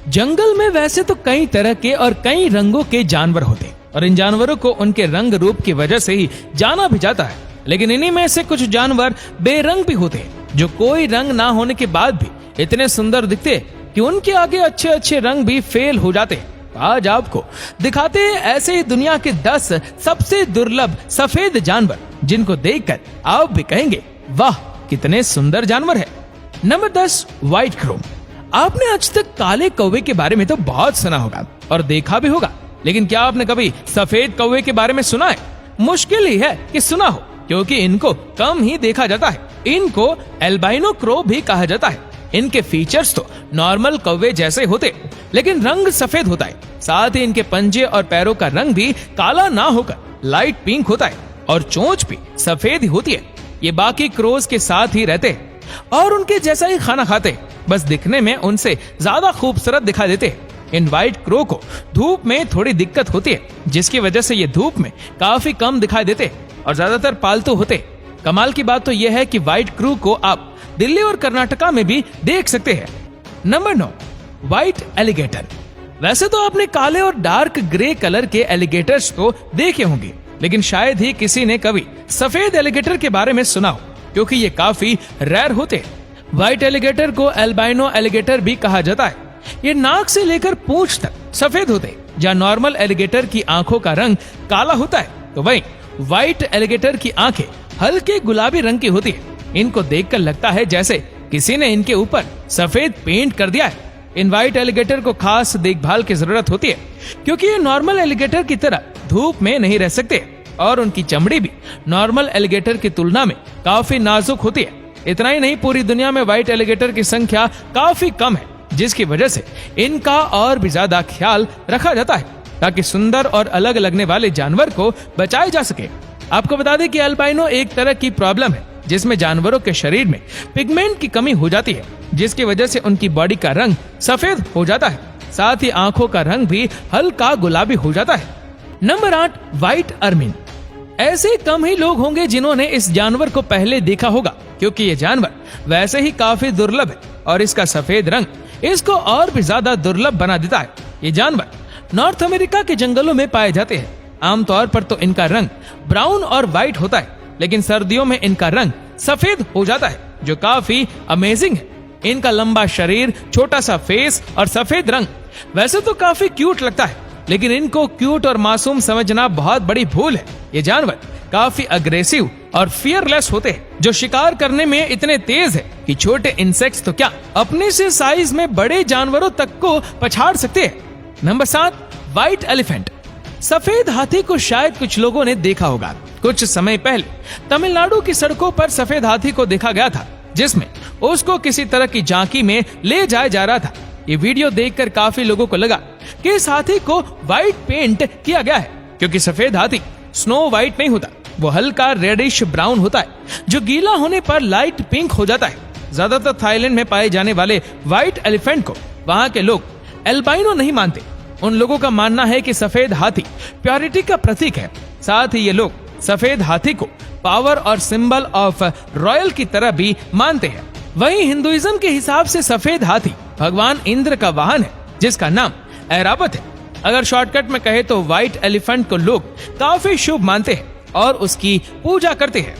जंगल में वैसे तो कई तरह के और कई रंगों के जानवर होते हैं और इन जानवरों को उनके रंग रूप की वजह से ही जाना भी जाता है। लेकिन इन्हीं में से कुछ जानवर बेरंग भी होते हैं, जो कोई रंग ना होने के बाद भी इतने सुंदर दिखते हैं कि उनके आगे अच्छे अच्छे रंग भी फेल हो जाते हैं। आज आपको दिखाते हैं ऐसे ही दुनिया के 10 सबसे दुर्लभ सफेद जानवर, जिनको देखकर आप भी कहेंगे वाह कितने सुंदर जानवर है। Number 10, white crow. आपने आज तक काले कौवे के बारे में तो बहुत सुना होगा और देखा भी होगा, लेकिन क्या आपने कभी सफेद कौवे के बारे में सुना है? मुश्किल ही है कि सुना हो, क्योंकि इनको कम ही देखा जाता है। इनको एल्बाइनो क्रो भी कहा जाता है। इनके फीचर्स तो नॉर्मल कौवे जैसे होते, लेकिन रंग सफेद होता है। साथ ही इनके पंजे और पैरों का रंग भी काला ना होकर लाइट पिंक होता है और चोंच भी सफेद ही होती है। ये बाकी क्रोज के साथ ही रहते हैं और उनके जैसा ही खाना खाते हैं, बस दिखने में उनसे ज्यादा खूबसूरत दिखा देते हैं। इन व्हाइट क्रो को धूप में थोड़ी दिक्कत होती है, जिसकी वजह से ये धूप में काफी कम दिखाई देते हैं और ज्यादातर पालतू होते हैं। कमाल की बात तो यह है कि व्हाइट क्रो को आप दिल्ली और कर्नाटका में भी देख सकते हैं। Number 9, white alligator. वैसे तो आपने काले और डार्क ग्रे कलर के एलिगेटर्स तो देखे होंगे, लेकिन शायद ही किसी ने कभी सफेद एलिगेटर के बारे में सुना हो, क्योंकि ये काफी रेयर होते हैं। व्हाइट एलिगेटर को एल्बाइनो एलिगेटर भी कहा जाता है। ये नाक से लेकर पूंछ तक सफेद होते हैं। जहाँ नॉर्मल एलिगेटर की आंखों का रंग काला होता है, तो वहीं व्हाइट एलिगेटर की आंखें हल्के गुलाबी रंग की होती है। इनको देखकर लगता है जैसे किसी ने इनके ऊपर सफेद पेंट कर दिया है। इन व्हाइट एलिगेटर को खास देखभाल की जरूरत होती है, क्योंकि ये नॉर्मल एलिगेटर की तरह धूप में नहीं रह सकते और उनकी चमड़ी भी नॉर्मल एलिगेटर की तुलना में काफी नाजुक होती है। इतना ही नहीं, पूरी दुनिया में व्हाइट एलिगेटर की संख्या काफी कम है, जिसकी वजह से इनका और भी ज्यादा ख्याल रखा जाता है, ताकि सुंदर और अलग लगने वाले जानवर को बचाया जा सके। आपको बता दें कि एल्बाइनो एक तरह की प्रॉब्लम है, जिसमें जानवरों के शरीर में पिगमेंट की कमी हो जाती है, जिसकी वजह से उनकी बॉडी का रंग सफेद हो जाता है। साथ ही आंखों का रंग भी हल्का गुलाबी हो जाता है। Number 8, white ermine. ऐसे कम ही लोग होंगे जिन्होंने इस जानवर को पहले देखा होगा, क्योंकि ये जानवर वैसे ही काफी दुर्लभ है और इसका सफेद रंग इसको और भी ज्यादा दुर्लभ बना देता है। ये जानवर नॉर्थ अमेरिका के जंगलों में पाए जाते हैं। आमतौर पर तो इनका रंग ब्राउन और व्हाइट होता है, लेकिन सर्दियों में इनका रंग सफेद हो जाता है, जो काफी अमेजिंग है। इनका लंबा शरीर, छोटा सा फेस और सफेद रंग वैसे तो काफी क्यूट लगता है, लेकिन इनको क्यूट और मासूम समझना बहुत बड़ी भूल है। ये जानवर काफी अग्रेसिव और फियरलेस होते हैं, जो शिकार करने में इतने तेज है कि छोटे इंसेक्ट्स तो क्या, अपने से साइज में बड़े जानवरों तक को पछाड़ सकते हैं। Number 7, white elephant. सफेद हाथी को शायद कुछ लोगों ने देखा होगा। कुछ समय पहले तमिलनाडु की सड़कों पर सफेद हाथी को देखा गया था, जिसमें उसको किसी तरह की झांकी में ले जाया जा रहा था। ये वीडियो देखकर काफी लोगों को लगा कि इस हाथी को व्हाइट पेंट किया गया है, क्योंकि सफेद हाथी स्नो व्हाइट नहीं होता, वो हल्का रेडिश ब्राउन होता है, जो गीला होने पर लाइट पिंक हो जाता है। ज्यादातर थाईलैंड में पाए जाने वाले व्हाइट एलिफेंट को वहाँ के लोग एल्बाइनो नहीं मानते। उन लोगों का मानना है कि सफेद हाथी प्योरिटी का प्रतीक है। साथ ही ये लोग सफेद हाथी को पावर और सिंबल ऑफ रॉयल की तरह भी मानते हैं। वहीं हिंदुइज्म के हिसाब से सफेद हाथी भगवान इंद्र का वाहन है, जिसका नाम ऐरावत है। अगर शॉर्टकट में कहे तो व्हाइट एलिफेंट को लोग काफी शुभ मानते हैं और उसकी पूजा करते हैं।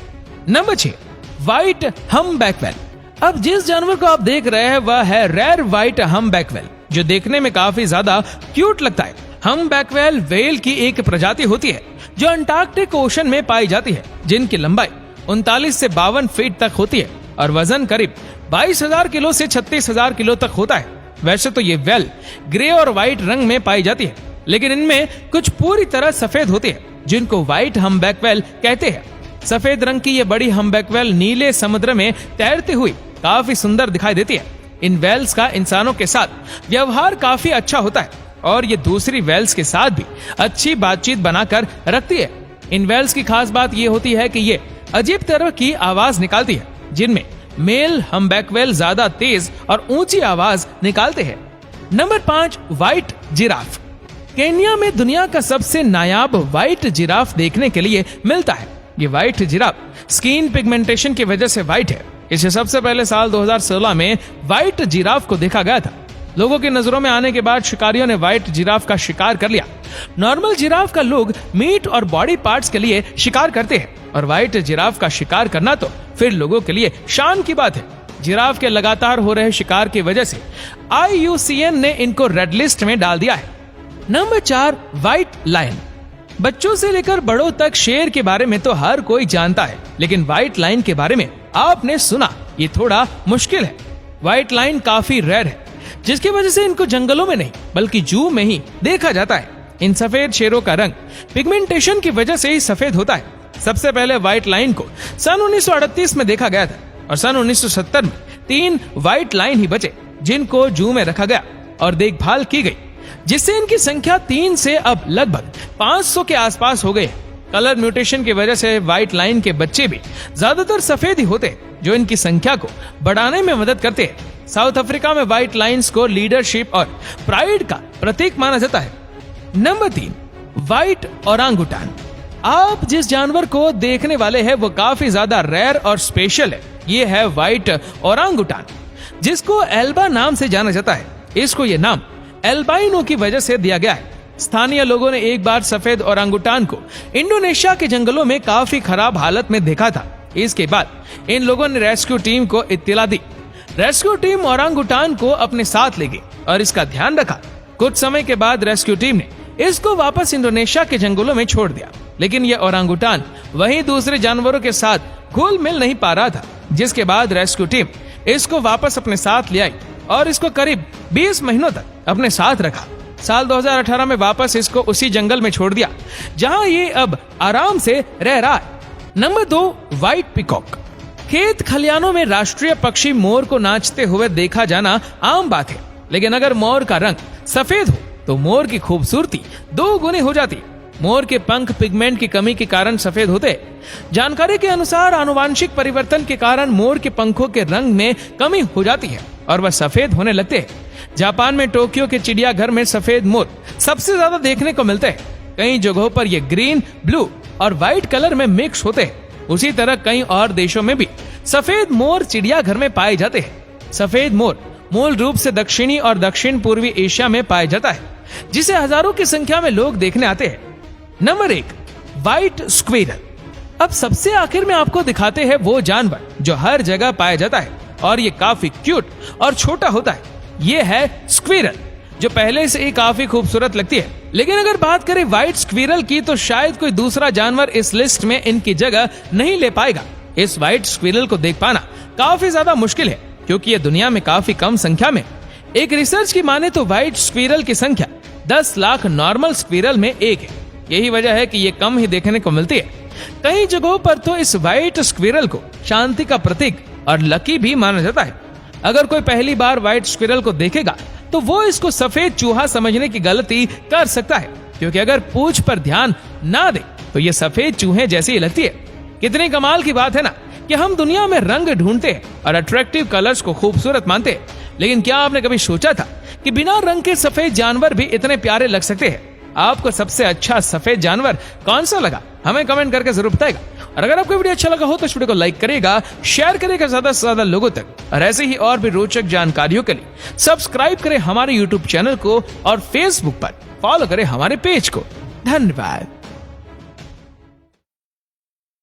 Number 6, white humpback whale. अब जिस जानवर को आप देख रहे हैं वह है रेयर व्हाइट हम्बैक व्हेल, जो देखने में काफी ज्यादा क्यूट लगता है। हम्बैक व्हेल व्हेल की एक प्रजाति होती है, जो अंटार्कटिक ओशन में पाई जाती है, जिनकी लंबाई 39 से 52 फीट तक होती है और वजन करीब 22,000 किलो से 36,000 किलो तक होता है। वैसे तो ये व्हेल ग्रे और व्हाइट रंग में पाई जाती है, लेकिन इनमें कुछ पूरी तरह सफेद होती है, जिनको व्हाइट हम्बैक व्हेल कहते हैं। सफेद रंग की ये बड़ी हम्बैक व्हेल नीले समुद्र में तैरती हुई काफी सुंदर दिखाई देती है। इन व्हेल्स का इंसानों के साथ व्यवहार काफी अच्छा होता है और ये दूसरी व्हेल्स के साथ भी अच्छी बातचीत बनाकर रखती है। इन व्हेल्स की खास बात ये होती है कि ये अजीब तरह की आवाज निकालती है, जिनमें मेल हम्बैक व्हेल ज्यादा तेज और ऊंची आवाज निकालते हैं। Number 5, white giraffe. केन्या में दुनिया का सबसे नायाब व्हाइट जिराफ देखने के लिए मिलता है। ये व्हाइट जिराफ स्किन पिगमेंटेशन की वजह से व्हाइट है। इसे सबसे पहले साल 2016 में व्हाइट जिराफ को देखा गया था। लोगों की नजरों में आने के बाद शिकारियों ने व्हाइट जिराफ का शिकार कर लिया। नॉर्मल जिराफ का लोग मीट और बॉडी पार्ट्स के लिए शिकार करते हैं, और व्हाइट जिराफ का शिकार करना तो फिर लोगों के लिए शान की बात है। जिराफ के लगातार हो रहे शिकार की वजह से IUCN ने इनको रेड लिस्ट में डाल दिया है। Number 4, white lion. बच्चों से लेकर बड़ों तक शेर के बारे में तो हर कोई जानता है, लेकिन व्हाइट लायन के बारे में आपने सुना, ये थोड़ा मुश्किल है। व्हाइट लायन काफी रेयर है, जिसकी वजह से इनको जंगलों में नहीं बल्कि जू में ही देखा जाता है। इन सफेद शेरों का रंग पिगमेंटेशन की वजह से ही सफेद होता है। सबसे पहले व्हाइट लायन को सन 1938 में देखा गया था, और सन 1970 में 3 व्हाइट लायन ही बचे, जिनको जू में रखा गया और देखभाल की गई, जिससे इनकी संख्या 3 से अब लगभग 500 के आसपास हो गई है। कलर म्यूटेशन की वजह से व्हाइट लायन के बच्चे भी ज्यादातर सफेद ही होते हैं, जो इनकी संख्या को बढ़ाने में मदद करते हैं। साउथ अफ्रीका में व्हाइट लायंस को लीडरशिप और प्राइड का प्रतीक माना जाता है। Number 3, white orangutan. आप जिस जानवर को देखने वाले हैं वो काफी ज्यादा रेयर और स्पेशल है। ये है व्हाइट ओरांगुटान, जिसको एल्बा नाम से जाना जाता है। इसको ये नाम एल्बाइनो की वजह से दिया गया है। स्थानीय लोगों ने एक बार सफेद ओरांगुटान को इंडोनेशिया के जंगलों में काफी खराब हालत में देखा था। इसके बाद इन लोगों ने रेस्क्यू टीम को इत्तला दी। रेस्क्यू टीम ओरांगुटान को अपने साथ ले गई और इसका ध्यान रखा। कुछ समय के बाद रेस्क्यू टीम ने इसको वापस इंडोनेशिया के जंगलों में छोड़ दिया, लेकिन यह ओरांगुटान वहीं दूसरे जानवरों के साथ घुल मिल नहीं पा रहा था, जिसके बाद रेस्क्यू टीम इसको वापस अपने साथ ले आई और इसको करीब 20 महीनों तक अपने साथ रखा। साल 2018 में वापस इसको उसी जंगल में छोड़ दिया, जहां ये अब आराम से रह रहा है। Number 2, white peacock. खेत खलियानों में राष्ट्रीय पक्षी मोर को नाचते हुए देखा जाना आम बात है, लेकिन अगर मोर का रंग सफेद हो तो मोर की खूबसूरती 2 गुनी हो जाती। मोर के पंख पिगमेंट की कमी के कारण सफेद होते हैं। जानकारी के अनुसार आनुवांशिक परिवर्तन के कारण मोर के पंखों के रंग में कमी हो जाती है और वह सफेद होने लगते हैं। जापान में टोक्यो के चिड़ियाघर में सफेद मोर सबसे ज्यादा देखने को मिलते हैं। कई जगहों पर ये ग्रीन, ब्लू और व्हाइट कलर में मिक्स होते हैं। उसी तरह कई और देशों में भी सफेद मोर चिड़ियाघर में पाए जाते हैं। सफेद मोर मूल रूप से दक्षिणी और दक्षिण पूर्वी एशिया में पाया जाता है, जिसे हजारों की संख्या में लोग देखने आते हैं। Number 1, white squirrel. अब सबसे आखिर में आपको दिखाते हैं वो जानवर जो हर जगह पाया जाता है और ये काफी क्यूट और छोटा होता है। ये है स्क्विरल, जो पहले से ही काफी खूबसूरत लगती है। लेकिन अगर बात करें व्हाइट स्क्विरल की तो शायद कोई दूसरा जानवर इस लिस्ट में इनकी जगह नहीं ले पाएगा। इस व्हाइट स्क्विरल को देख पाना काफी ज्यादा मुश्किल है, क्योंकि ये दुनिया में काफी कम संख्या में। एक रिसर्च की माने तो व्हाइट स्क्विरल की संख्या 10 लाख नॉर्मल स्क्विरल में 1 है। यही वजह है कि ये कम ही देखने को मिलती है। कई जगहों पर तो इस व्हाइट स्क्विरल को शांति का प्रतीक और लकी भी माना जाता है। अगर कोई पहली बार व्हाइट स्क्विरल को देखेगा तो वो इसको सफेद चूहा समझने की गलती कर सकता है, क्योंकि अगर पूंछ पर ध्यान ना दे तो ये सफेद चूहे जैसी ही लगती है। कितनी कमाल की बात है ना कि हम दुनिया में रंग ढूंढते हैं और अट्रैक्टिव कलर्स को खूबसूरत मानते हैं, लेकिन क्या आपने कभी सोचा था कि बिना रंग के सफेद जानवर भी इतने प्यारे लग सकते हैं? आपको सबसे अच्छा सफेद जानवर कौन सा लगा, हमें कमेंट करके जरूर बताएगा। और अगर आपको वीडियो अच्छा लगा हो तो इस वीडियो को लाइक करेगा, शेयर करेगा ज्यादा से ज्यादा लोगों तक, और ऐसे ही और भी रोचक जानकारियों के लिए सब्सक्राइब करें हमारे यूट्यूब चैनल को और फेसबुक पर फॉलो करें हमारे पेज को। धन्यवाद।